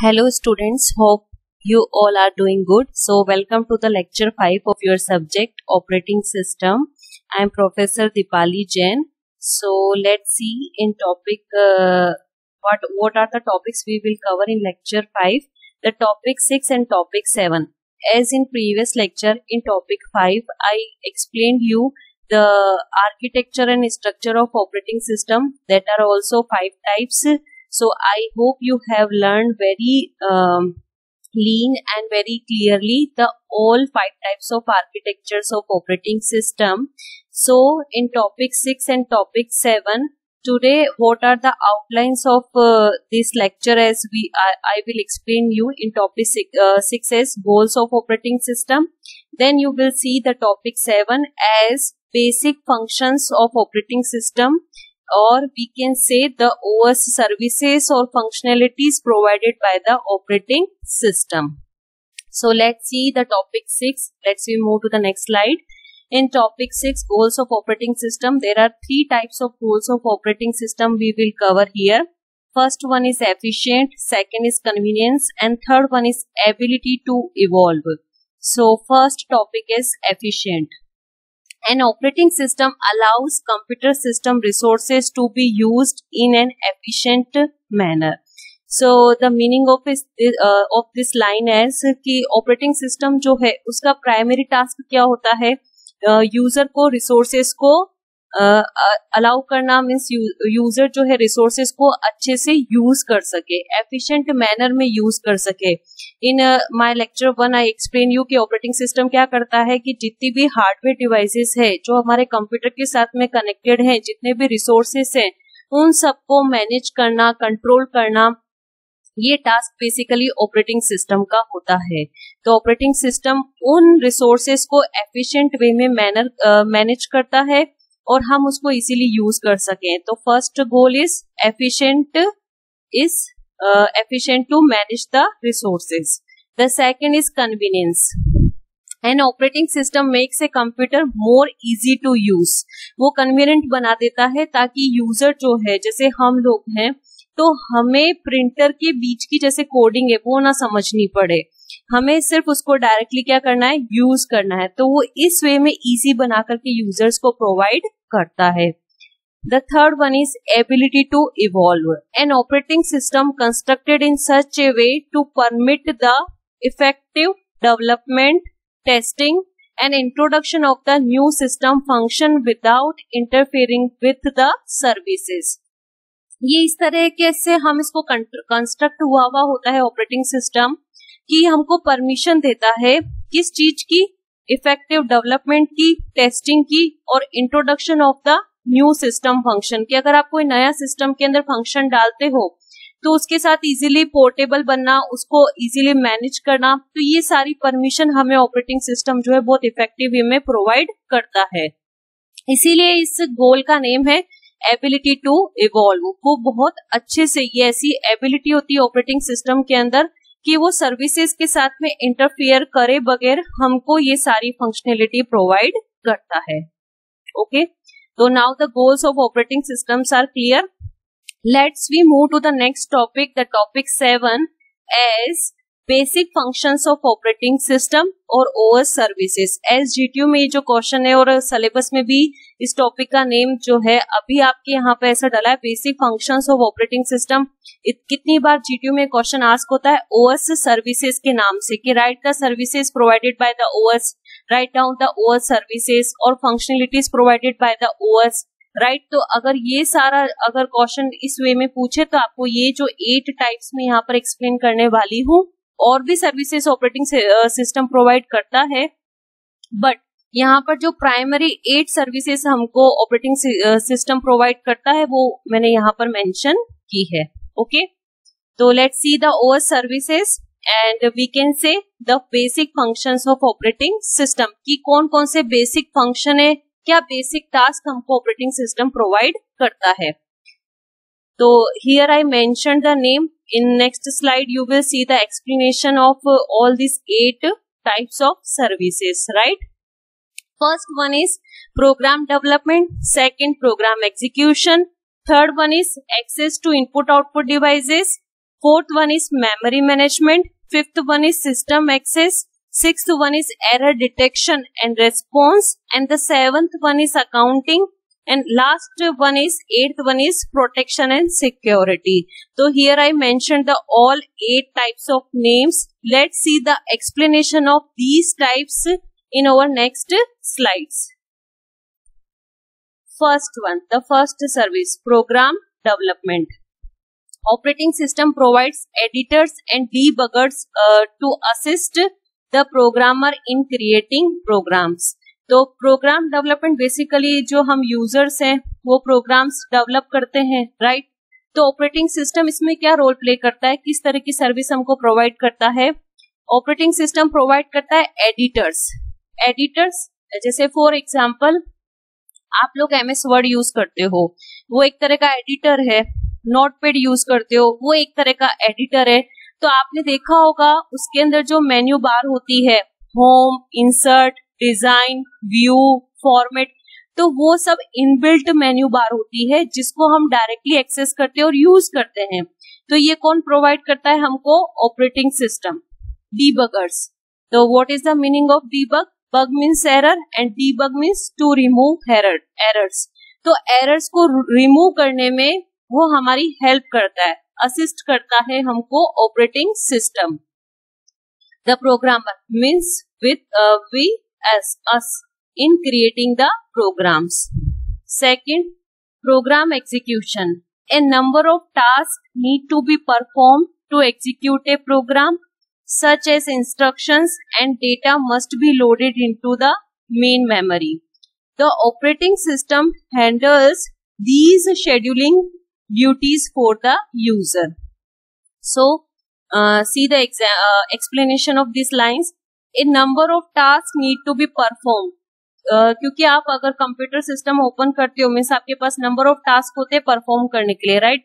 Hello students, hope you all are doing good. So welcome to the lecture 5 of your subject operating system. I am Professor Dipali Jain. So let's see in topic what are the topics we will cover in lecture 5. The topic 6 and topic 7. As in previous lecture in topic 5 I explained you the architecture and structure of operating system. That are also 5 types. So I hope you have learned very lean and very clearly the all 5 types of architectures of operating system. So in topic 6 and topic 7, today what are the outlines of this lecture as I will explain you in topic 6 as goals of operating system. Then you will see the topic 7 as basic functions of operating system, or we can say the OS services or functionalities provided by the operating system. So let's see the topic 6. Let's move to the next slide. In topic 6, goals of operating system, there are 3 types of goals of operating system we will cover here. First one is efficient, second is convenience, and third one is ability to evolve. So first topic is efficient. An operating system allows computer system resources to be used in an efficient manner. So the meaning of this line is कि operating system जो है उसका primary task क्या होता है, user को resources को allow करना, means user जो है resources को अच्छे से use कर सके, efficient manner में use कर सके. In my lecture 1 I explain you कि operating system क्या करता है कि जितनी भी hardware devices है जो हमारे कंप्यूटर के साथ में connected हैं, जितने भी resources हैं उन सबको manage करना, control करना, ये टास्क बेसिकली ऑपरेटिंग सिस्टम का होता है. तो ऑपरेटिंग सिस्टम उन रिसोर्सेस को एफिशिएंट वे में मैनेज करता है और हम उसको इजीली यूज कर सकें. तो first goal is efficient to manage the resources. The second is convenience. An operating system makes a computer more easy to use. वो convenient बना देता है ताकि यूजर जो है, जैसे हम लोग हैं तो हमें प्रिंटर के बीच की जैसे कोडिंग है वो ना समझनी पड़े, हमें सिर्फ उसको डायरेक्टली क्या करना है, यूज करना है. तो वो इस वे में इजी बना करके यूजर्स को प्रोवाइड करता है. The third one is ability to evolve. An operating system constructed in such a way to permit the effective development, testing and introduction of the new system function without interfering with the services. ये इस तरह के से हम इसको construct हुआ होता है ऑपरेटिंग सिस्टम कि हमको परमिशन देता है किस चीज की, इफेक्टिव डेवलपमेंट की, टेस्टिंग की और introduction of the new system function. कि अगर आप कोई नया सिस्टम के अंदर फंक्शन डालते हो तो उसके साथ इजीली पोर्टेबल बनना, उसको इजीली मैनेज करना, तो ये सारी परमिशन हमें ऑपरेटिंग सिस्टम जो है बहुत इफेक्टिव वे में प्रोवाइड करता है. इसीलिए इस गोल का नेम है एबिलिटी टू इवॉल्व. वो बहुत अच्छे से, ये ऐसी एबिलिटी होती है ऑपरेटिंग सिस्टम के अंदर कि वो सर्विसेज के साथ में इंटरफियर करे बगैर हमको ये सारी फंक्शनैलिटी प्रोवाइड करता है. ओके, तो now the goals of operating systems are clear. Let's we move to the next topic, the topic 7 as basic functions of operating system और ओएस सर्विसेज. एस जीटीयू में ये जो क्वेश्चन है और syllabus में भी इस टॉपिक का नेम जो है अभी आपके यहाँ पे ऐसा डला है, basic functions of operating system. कितनी बार जीटीयू में क्वेश्चन आस्क होता है ओएस सर्विसेज के नाम से कि write the services provided by the OS, write down the OS services और functionalities provided by the OS, right. तो अगर ये सारा अगर क्वेश्चन इस वे में पूछे तो आपको ये जो 8 टाइप्स में यहाँ पर एक्सप्लेन करने वाली हूँ. और भी सर्विसेज ऑपरेटिंग सिस्टम प्रोवाइड करता है, बट यहाँ पर जो प्राइमरी 8 सर्विसेज हमको ऑपरेटिंग सिस्टम प्रोवाइड करता है वो मैंने यहाँ पर मेंशन की है. ओके, तो let's see the OS services and we can say the basic functions of operating system. कि कौन कौन से बेसिक फंक्शन है, क्या बेसिक टास्क हमको ऑपरेटिंग सिस्टम प्रोवाइड करता है. तो here I mentioned the name. In next slide you will see the explanation of all these 8 types of services, right? First one is program development, second program execution, third one is access to input output devices, Fourth one is memory management. Fifth one is system access. Sixth one is error detection and response. And the seventh one is accounting. And last one is, eighth one is protection and security. So here I mentioned the all 8 types of names. Let's see the explanation of these types in our next slides. First one, the first service, program development. Operating system provides editors and debuggers to assist the programmer in creating programs. तो programme development basically जो हम users हैं वो programmes develop करते हैं, right? तो operating system इसमें क्या रोल प्ले करता है, किस तरह की सर्विस हमको प्रोवाइड करता है? ऑपरेटिंग सिस्टम प्रोवाइड करता है एडिटर्स जैसे फॉर एग्जांपल आप लोग MS वर्ड यूज करते हो, वो एक तरह का एडिटर है. नोटपैड यूज करते हो, वो एक तरह का एडिटर है. तो आपने देखा होगा उसके अंदर जो मेन्यू बार होती है, home, insert, design, view, format, तो वो सब इनबिल्ट मेन्यू बार होती है जिसको हम डायरेक्टली एक्सेस करते हैं और यूज करते हैं. तो ये कौन प्रोवाइड करता है हमको? Operating system. डीबगर्स. तो what is the meaning of debug? Bug means error and debug means to remove errors. तो एरर्स को रिमूव करने में वो हमारी हेल्प करता है, असिस्ट करता है हमको operating system. The programmer means we as us in creating the programs. Second, program execution. A number of tasks need to be performed to execute a program, such as instructions and data must be loaded into the main memory. The operating system handles these scheduling duties for the user. So, see the explanation of these lines. A number of tasks need to be performed. क्योंकि आप अगर computer system open करते हो means आपके पास number of task होते हैं perform करने के लिए, right?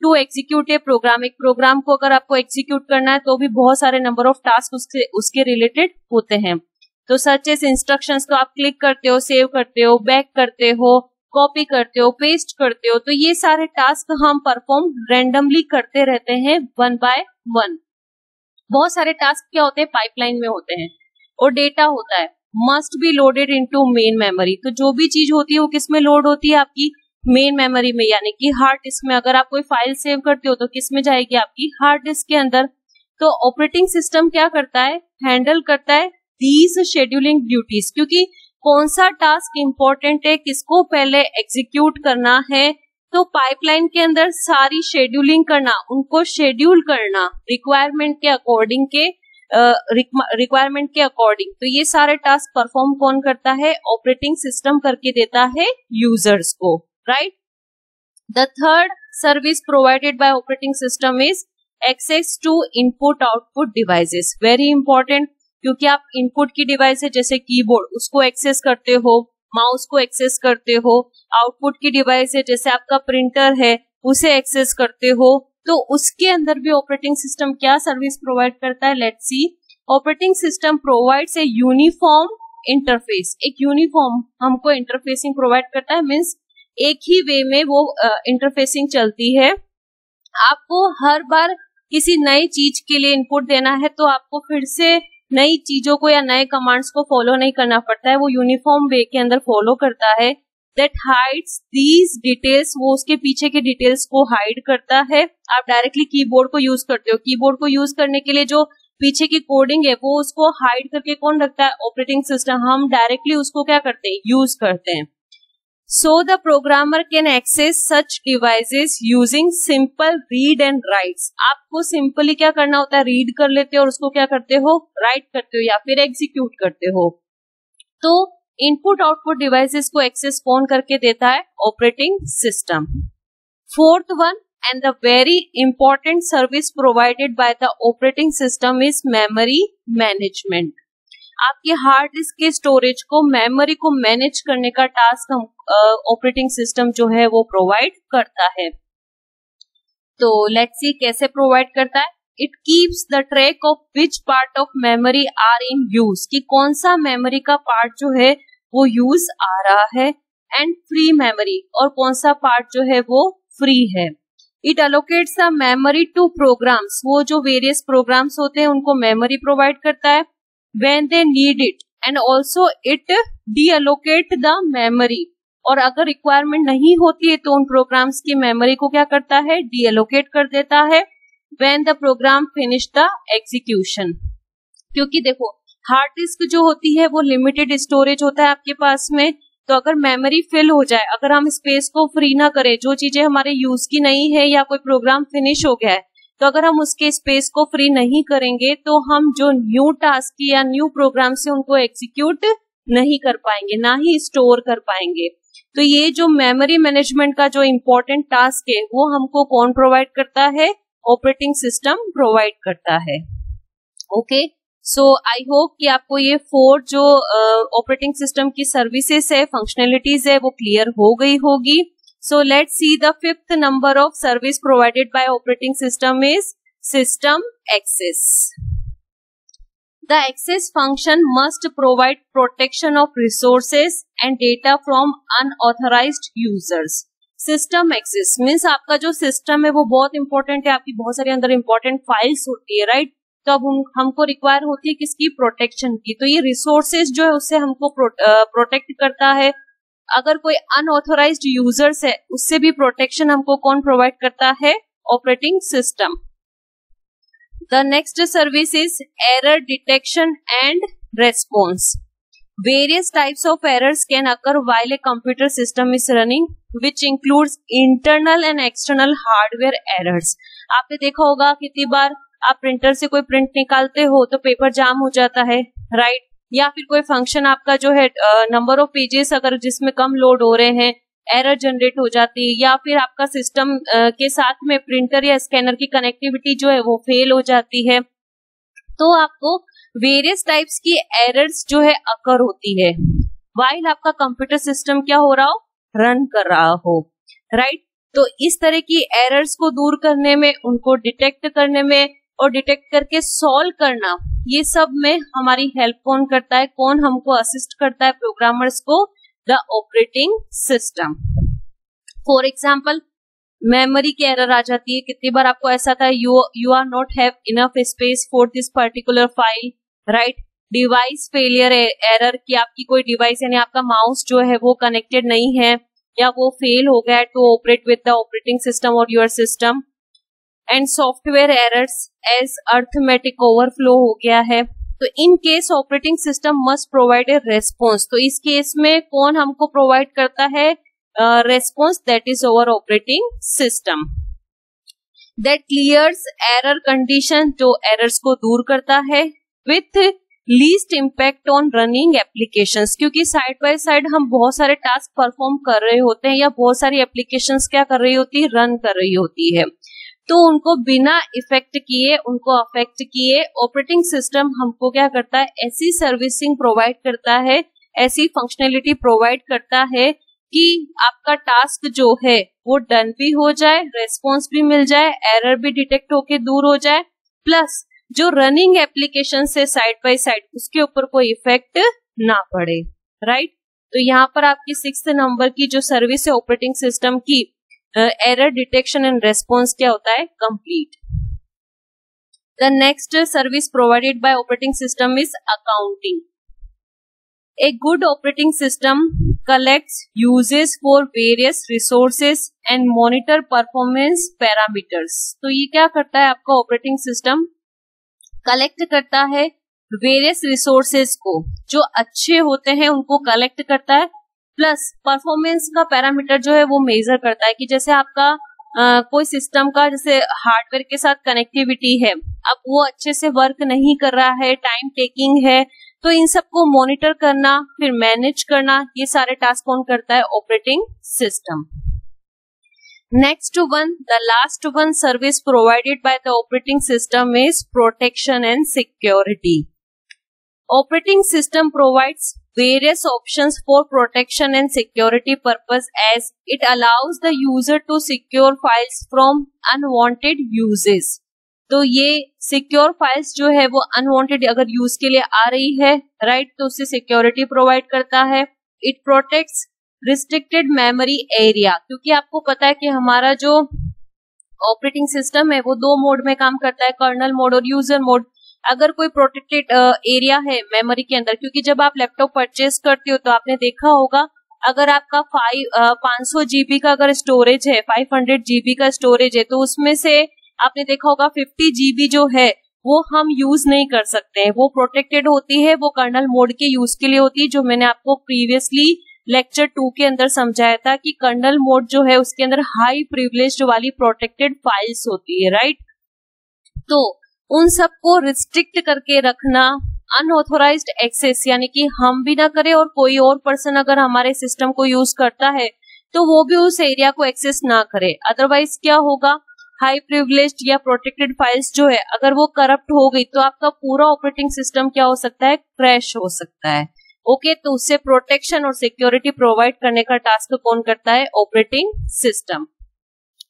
To execute a program, एक प्रोग्राम को अगर आपको एग्जीक्यूट करना है तो भी बहुत सारे नंबर ऑफ टास्क उसके रिलेटेड होते हैं. तो सच एज इंस्ट्रक्शंस, तो आप क्लिक करते हो, सेव करते हो, बैक करते हो, कॉपी करते हो, पेस्ट करते हो, तो ये सारे टास्क हम परफॉर्म रैंडमली करते रहते हैं वन बाय वन. बहुत सारे टास्क क्या होते हैं? पाइपलाइन में होते हैं. और डेटा होता है, must be loaded into main memory. तो जो भी चीज होती है वो किस में लोड होती है? आपकी मेन मेमोरी में, यानी कि हार्ड डिस्क में. अगर आप कोई फाइल सेव करते हो तो किस में जाएगी? आपकी हार्ड डिस्क के अंदर. तो ऑपरेटिंग सिस्टम क्या करता है? हैंडल करता है दीज शेड्यूलिंग ड्यूटीज. क्योंकि कौन सा टास्क इंपॉर्टेंट है, किसको पहले एग्जीक्यूट करना है, तो पाइपलाइन के अंदर सारी शेड्यूलिंग करना, उनको शेड्यूल करना रिक्वायरमेंट के अकॉर्डिंग. तो ये सारे टास्क परफॉर्म कौन करता है? ऑपरेटिंग सिस्टम करके देता है यूजर्स को, right? The third service provided by operating system is access to input output devices. Very important, क्योंकि आप इनपुट की डिवाइस है जैसे कीबोर्ड, उसको एक्सेस करते हो, माउस को एक्सेस करते हो. आउटपुट की डिवाइस है जैसे आपका प्रिंटर है, उसे एक्सेस करते हो. तो उसके अंदर भी ऑपरेटिंग सिस्टम क्या सर्विस प्रोवाइड करता है? Let's see. Operating system provides a uniform interface. एक यूनिफॉर्म हमको इंटरफेसिंग प्रोवाइड करता है, मीन्स एक ही वे में वो इंटरफेसिंग चलती है. आपको हर बार किसी नई चीज के लिए इनपुट देना है तो आपको फिर से नई चीजों को या नए कमांड्स को फॉलो नहीं करना पड़ता है, वो यूनिफॉर्म वे के अंदर फॉलो करता है. दैट हाइड्स दीज डिटेल्स, वो उसके पीछे के डिटेल्स को हाइड करता है. आप डायरेक्टली कीबोर्ड को यूज करते हो, कीबोर्ड को यूज करने के लिए जो पीछे की कोडिंग है वो उसको हाइड करके कौन रखता है? Operating system. हम डायरेक्टली उसको क्या करते हैं? यूज करते हैं. So the programmer can access such devices using simple read and writes. आपको सिंपली क्या करना होता है? रीड कर लेते हो और उसको क्या करते हो? राइट करते हो या फिर एग्जीक्यूट करते हो. तो इनपुट आउटपुट डिवाइसेस को एक्सेस कौन करके देता है? Operating system. Fourth one and the very important service provided by the operating system is memory management. आपके हार्ड डिस्क के स्टोरेज को, मेमोरी को मैनेज करने का टास्क हम ऑपरेटिंग सिस्टम जो है वो प्रोवाइड करता है. तो लेट्स सी कैसे प्रोवाइड करता है. It keeps the track of which part of memory are in use, कि कौन सा मेमोरी का पार्ट जो है वो यूज आ रहा है, एंड फ्री मेमोरी, और कौन सा पार्ट जो है वो फ्री है. It allocates the memory to programs, वो जो वेरियस प्रोग्राम्स होते हैं उनको मेमोरी प्रोवाइड करता है when they need it, and also it deallocate the memory, और अगर रिक्वायरमेंट नहीं होती है तो उन प्रोग्राम्स की मेमोरी को क्या करता है, डीअलोकेट कर देता है when the program finish the execution. क्योंकि देखो हार्ड डिस्क जो होती है वो लिमिटेड स्टोरेज होता है आपके पास में, तो अगर मेमोरी फिल हो जाए, अगर हम स्पेस को फ्री ना करें, जो चीजें हमारे यूज की नहीं है या कोई प्रोग्राम फिनिश हो गया है, तो अगर हम उसके स्पेस को फ्री नहीं करेंगे तो हम जो न्यू टास्क या न्यू प्रोग्राम से उनको एग्जीक्यूट नहीं कर पाएंगे, ना ही स्टोर कर पाएंगे। तो ये जो मेमोरी मैनेजमेंट का जो इम्पोर्टेंट टास्क है वो हमको कौन प्रोवाइड करता है, ऑपरेटिंग सिस्टम प्रोवाइड करता है। ओके, सो आई होप कि आपको ये 4 जो ऑपरेटिंग सिस्टम की सर्विसेज है, फंक्शनलिटीज है, वो क्लियर हो गई होगी। So let's see the 5th number of service provided by operating system is system access. The access function must provide protection of resources and data from unauthorized users. System access means आपका जो system है वो बहुत important है, आपकी बहुत सारी अंदर इंपॉर्टेंट फाइल्स होती है, राइट? तो अब हमको रिक्वायर होती है किसकी, प्रोटेक्शन की। तो ये रिसोर्सेज जो है उससे हमको प्रोटेक्ट करता है। अगर कोई अनऑथोराइज्ड यूजर्स है उससे भी प्रोटेक्शन हमको कौन प्रोवाइड करता है, operating system. The next service is error detection and response. Various types of errors can occur while a computer system is running, which includes internal and external hardware errors. आपने देखा होगा कितनी बार आप printer से कोई print निकालते हो तो पेपर जाम हो जाता है, राइट? या फिर कोई फंक्शन आपका जो है नंबर ऑफ पेजेस अगर जिसमें कम लोड हो रहे हैं, एरर जनरेट हो जाती है, या फिर आपका सिस्टम के साथ में प्रिंटर या स्कैनर की कनेक्टिविटी जो है वो फेल हो जाती है। तो आपको वेरियस टाइप्स की एरर्स जो है अकर होती है व्हाइल आपका कंप्यूटर सिस्टम क्या हो रहा हो, रन कर रहा हो, राइट? तो इस तरह की एरर्स को दूर करने में, उनको डिटेक्ट करने में और डिटेक्ट करके सॉल्व करना, ये सब में हमारी हेल्प कौन करता है, कौन हमको असिस्ट करता है, प्रोग्रामर्स को, the operating system. For example, memory की एरर आ जाती है। कितनी बार आपको ऐसा था, you are not have enough space for this particular file, right? Device failure error की आपकी कोई डिवाइस यानी आपका माउस जो है वो कनेक्टेड नहीं है या वो फेल हो गया to operate with the operating system और your system. And software errors as arithmetic overflow हो गया है। तो in case operating system must provide a response. तो इस केस में कौन हमको प्रोवाइड करता है response, that is over operating system that clears error condition, जो एरर्स को दूर करता है with least impact on running applications. क्योंकि साइड बाय साइड हम बहुत सारे टास्क परफॉर्म कर रहे होते हैं या बहुत सारी एप्लीकेशंस क्या कर रही होती है, रन कर रही होती है, तो उनको बिना इफेक्ट किए, उनको अफेक्ट किए ऑपरेटिंग सिस्टम हमको क्या करता है, ऐसी सर्विसिंग प्रोवाइड करता है, ऐसी फंक्शनलिटी प्रोवाइड करता है कि आपका टास्क जो है वो डन भी हो जाए, रेस्पॉन्स भी मिल जाए, एरर भी डिटेक्ट होके दूर हो जाए, प्लस जो रनिंग एप्लीकेशन से साइड बाय साइड उसके ऊपर कोई इफेक्ट ना पड़े, राइट? तो यहाँ पर आपकी 6th नंबर की जो सर्विस है ऑपरेटिंग सिस्टम की, एरर डिटेक्शन एंड रेस्पॉन्स क्या होता है, complete. The next service provided by operating system is accounting. A good operating system collects uses for various resources and monitor performance parameters. तो ये क्या करता है आपका ऑपरेटिंग सिस्टम, कलेक्ट करता है वेरियस रिसोर्सेज को, जो अच्छे होते हैं उनको कलेक्ट करता है, प्लस परफॉर्मेंस का पैरामीटर जो है वो मेजर करता है कि जैसे आपका कोई सिस्टम का जैसे हार्डवेयर के साथ कनेक्टिविटी है, अब वो अच्छे से वर्क नहीं कर रहा है, टाइम टेकिंग है, तो इन सबको मॉनिटर करना, फिर मैनेज करना, ये सारे टास्क कौन करता है, operating system. Next one, the last one service provided by the operating system is protection and security. Operating system provides various options for protection and security purpose as it allows the user to secure files from unwanted uses. तो ये secure files जो है वो unwanted अगर use के लिए आ रही है, राइट, तो उससे सिक्योरिटी प्रोवाइड करता है। It protects restricted memory area, क्योंकि आपको पता है कि हमारा जो ऑपरेटिंग सिस्टम है वो दो मोड में काम करता है, कर्नल मोड और यूजर मोड। अगर कोई प्रोटेक्टेड एरिया है मेमोरी के अंदर, क्योंकि जब आप लैपटॉप परचेज करते हो तो आपने देखा होगा अगर आपका 500 जीबी का अगर स्टोरेज है, 500 जीबी का स्टोरेज है, तो उसमें से आपने देखा होगा 50 जीबी जो है वो हम यूज नहीं कर सकते हैं, वो प्रोटेक्टेड होती है, वो कर्नल मोड के यूज के लिए होती है, जो मैंने आपको प्रीवियसली लेक्चर 2 के अंदर समझाया था कि कर्नल मोड जो है उसके अंदर हाई प्रिविलेज्ड वाली प्रोटेक्टेड फाइल्स होती है, राइट। तो उन सबको रिस्ट्रिक्ट करके रखना, अनऑथोराइज्ड एक्सेस यानी कि हम भी ना करें और कोई और पर्सन अगर हमारे सिस्टम को यूज करता है तो वो भी उस एरिया को एक्सेस ना करे। अदरवाइज क्या होगा, हाई प्रिविलेज्ड या प्रोटेक्टेड फाइल्स जो है अगर वो करप्ट हो गई तो आपका पूरा ऑपरेटिंग सिस्टम क्या हो सकता है, क्रैश हो सकता है। ओके, तो उससे प्रोटेक्शन और सिक्योरिटी प्रोवाइड करने का टास्क कौन करता है, operating system.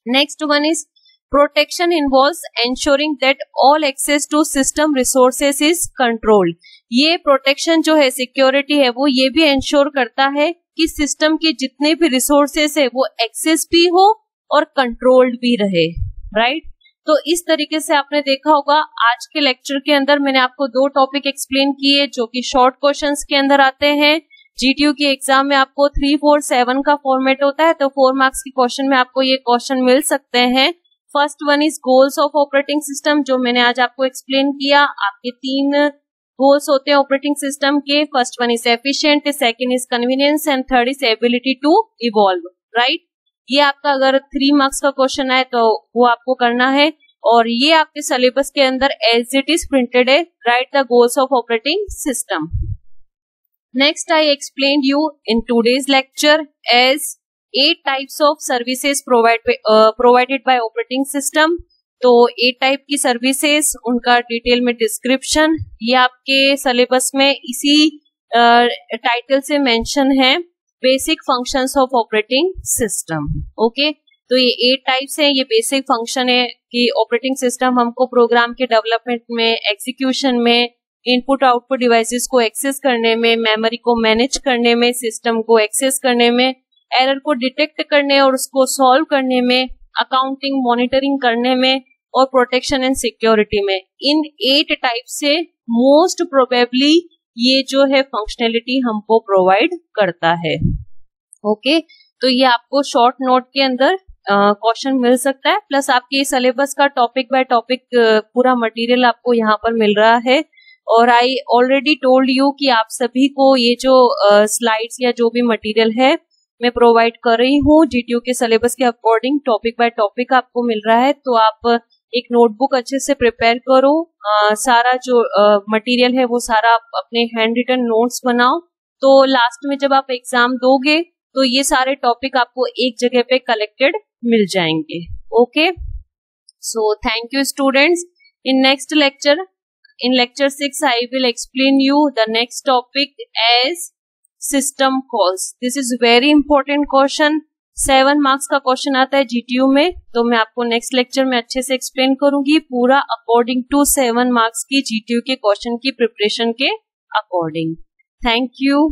Next one is protection involves ensuring that all access to system resources is controlled. ये प्रोटेक्शन जो है, सिक्योरिटी है, वो ये भी एंश्योर करता है कि सिस्टम के जितने भी रिसोर्सेज है वो एक्सेस भी हो और कंट्रोल्ड भी रहे, राइट। तो इस तरीके से आपने देखा होगा आज के लेक्चर के अंदर मैंने आपको दो टॉपिक एक्सप्लेन किए जो कि शॉर्ट क्वेश्चंस के अंदर आते हैं। जीटीयू के एग्जाम में आपको 3, 4, 7 का फॉर्मेट होता है, तो 4 मार्क्स के क्वेश्चन में आपको ये क्वेश्चन मिल सकते हैं। First one is goals of operating system, जो मैंने आज आपको एक्सप्लेन किया। आपके 3 गोल्स होते हैं ऑपरेटिंग सिस्टम के। First one is efficient, second is convenience and third is ability to evolve, right. ये आपका अगर 3 मार्क्स का क्वेश्चन है तो वो आपको करना है, और ये आपके सिलेबस के अंदर एज इट इज प्रिंटेड है, right the goals of operating system. Next I explain you in today's lecture as 8 types of services provided by operating system. तो 8 टाइप की सर्विसेज, उनका डिटेल में डिस्क्रिप्शन ये आपके सिलेबस में इसी टाइटल से मेंशन है, basic functions of operating system. Okay, तो ये 8 टाइप्स हैं, ये बेसिक फंक्शन है कि ऑपरेटिंग सिस्टम हमको प्रोग्राम के डेवलपमेंट में, एग्जीक्यूशन में, इनपुट आउटपुट डिवाइसेस को एक्सेस करने में, मेमोरी को मैनेज करने में, सिस्टम को एक्सेस करने में, एरर को डिटेक्ट करने और उसको सॉल्व करने में, अकाउंटिंग मॉनिटरिंग करने में और प्रोटेक्शन एंड सिक्योरिटी में। इन 8 टाइप से मोस्ट प्रोबेबली ये जो है फंक्शनैलिटी हमको प्रोवाइड करता है। ओके, तो ये आपको शॉर्ट नोट के अंदर क्वेश्चन मिल सकता है, प्लस आपके सिलेबस का टॉपिक बाय टॉपिक पूरा मटेरियल आपको यहाँ पर मिल रहा है। और आई ऑलरेडी टोल्ड यू कि आप सभी को ये जो स्लाइड्स या जो भी मटेरियल है मैं प्रोवाइड कर रही हूँ जीटीयू के सिलेबस के अकॉर्डिंग, टॉपिक बाय टॉपिक आपको मिल रहा है। तो आप एक नोटबुक अच्छे से प्रिपेयर करो, सारा जो मटेरियल है वो सारा आप अपने हैंड रिटन नोट्स बनाओ, तो लास्ट में जब आप एग्जाम दोगे तो ये सारे टॉपिक आपको एक जगह पे कलेक्टेड मिल जाएंगे। Okay, so thank you students. In next lecture, in lecture 6 I will explain you the next topic as system calls. This is very important question, 7 marks का क्वेश्चन आता है जीटीयू में, तो मैं आपको नेक्स्ट लेक्चर में अच्छे से एक्सप्लेन करूंगी पूरा अकॉर्डिंग टू 7 मार्क्स की जीटीयू के क्वेश्चन की प्रिपरेशन के अकॉर्डिंग। Thank you.